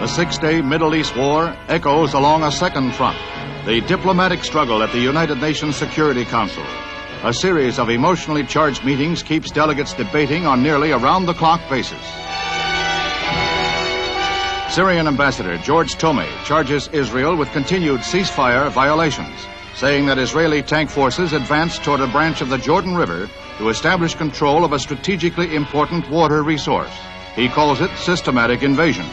six-day Middle East war echoes along a second front, the diplomatic struggle at the United Nations Security Council. A series of emotionally charged meetings keeps delegates debating on nearly around-the-clock basis. Syrian Ambassador George Tomei charges Israel with continued ceasefire violations, saying that Israeli tank forces advanced toward a branch of the Jordan River to establish control of a strategically important water resource. He calls it systematic invasion.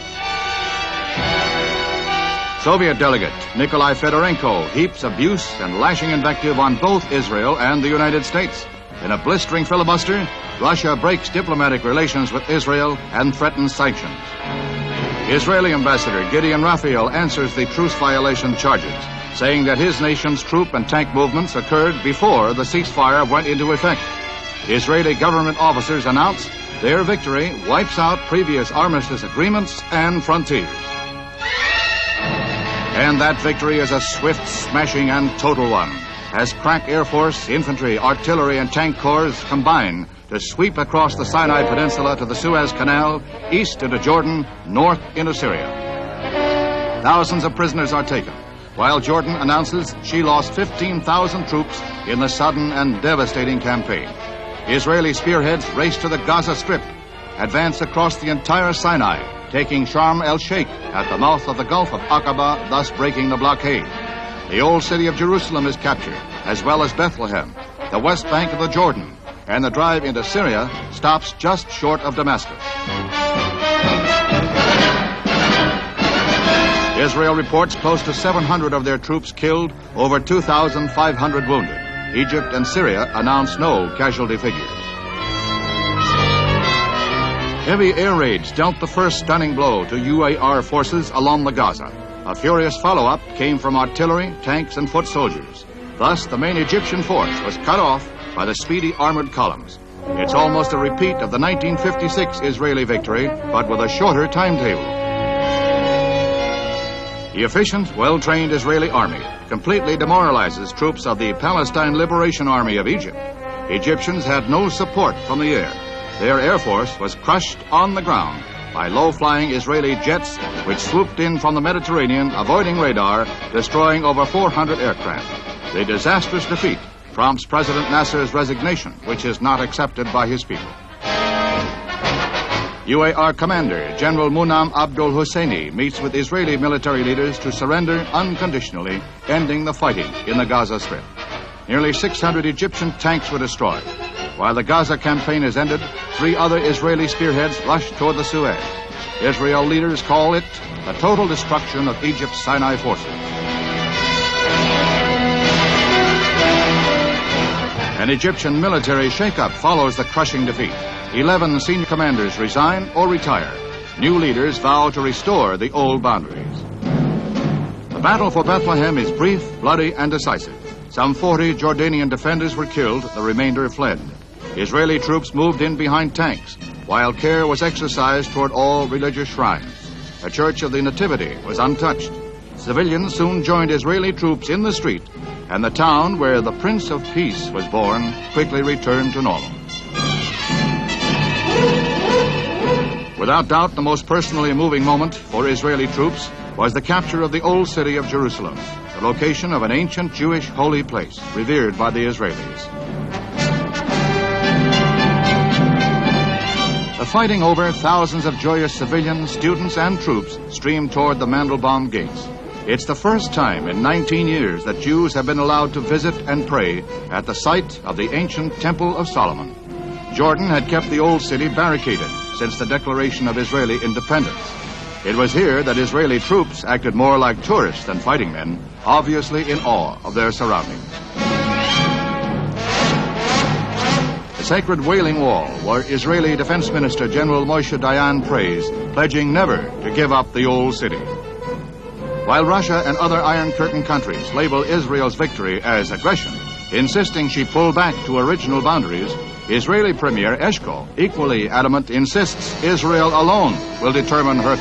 Soviet delegate Nikolai Fedorenko heaps abuse and lashing invective on both Israel and the United States. In a blistering filibuster, Russia breaks diplomatic relations with Israel and threatens sanctions. Israeli Ambassador Gideon Raphael answers the truce violation charges, saying that his nation's troop and tank movements occurred before the ceasefire went into effect. Israeli government officers announced their victory wipes out previous armistice agreements and frontiers. And that victory is a swift, smashing, and total one, as crack Air Force, infantry, artillery, and tank corps combine to sweep across the Sinai Peninsula to the Suez Canal, east into Jordan, north into Syria. Thousands of prisoners are taken, while Jordan announces she lost 15,000 troops in the sudden and devastating campaign. Israeli spearheads race to the Gaza Strip, advance across the entire Sinai, taking Sharm el-Sheikh at the mouth of the Gulf of Aqaba, thus breaking the blockade. The old city of Jerusalem is captured, as well as Bethlehem, the west bank of the Jordan, and the drive into Syria stops just short of Damascus. Israel reports close to 700 of their troops killed, over 2,500 wounded. Egypt and Syria announce no casualty figures. Heavy air raids dealt the first stunning blow to UAR forces along the Gaza. A furious follow-up came from artillery, tanks, and foot soldiers. Thus, the main Egyptian force was cut off by the speedy armored columns. It's almost a repeat of the 1956 Israeli victory, but with a shorter timetable. The efficient, well-trained Israeli army completely demoralizes troops of the Palestine Liberation Army of Egypt. Egyptians had no support from the air. Their air force was crushed on the ground by low-flying Israeli jets which swooped in from the Mediterranean, avoiding radar, destroying over 400 aircraft. The disastrous defeat prompts President Nasser's resignation, which is not accepted by his people. UAR commander General Munam Abdul Husseini meets with Israeli military leaders to surrender unconditionally, ending the fighting in the Gaza Strip. Nearly 600 Egyptian tanks were destroyed. While the Gaza campaign is ended, 3 other Israeli spearheads rush toward the Suez. Israel leaders call it the total destruction of Egypt's Sinai forces. An Egyptian military shakeup follows the crushing defeat. 11 senior commanders resign or retire. New leaders vow to restore the old boundaries. The battle for Bethlehem is brief, bloody, and decisive. Some 40 Jordanian defenders were killed, the remainder fled. Israeli troops moved in behind tanks, while care was exercised toward all religious shrines. A church of the Nativity was untouched. Civilians soon joined Israeli troops in the street, and the town where the Prince of Peace was born quickly returned to normal. Without doubt, the most personally moving moment for Israeli troops was the capture of the old city of Jerusalem, the location of an ancient Jewish holy place revered by the Israelis. The fighting over, thousands of joyous civilians, students, and troops streamed toward the Mandelbaum gates. It's the first time in 19 years that Jews have been allowed to visit and pray at the site of the ancient Temple of Solomon. Jordan had kept the old city barricaded since the declaration of Israeli independence. It was here that Israeli troops acted more like tourists than fighting men, obviously in awe of their surroundings. The sacred Wailing Wall, where Israeli Defense Minister General Moshe Dayan prays, pledging never to give up the old city. While Russia and other Iron Curtain countries label Israel's victory as aggression, insisting she pull back to original boundaries, Israeli Premier Eshkol, equally adamant, insists Israel alone will determine her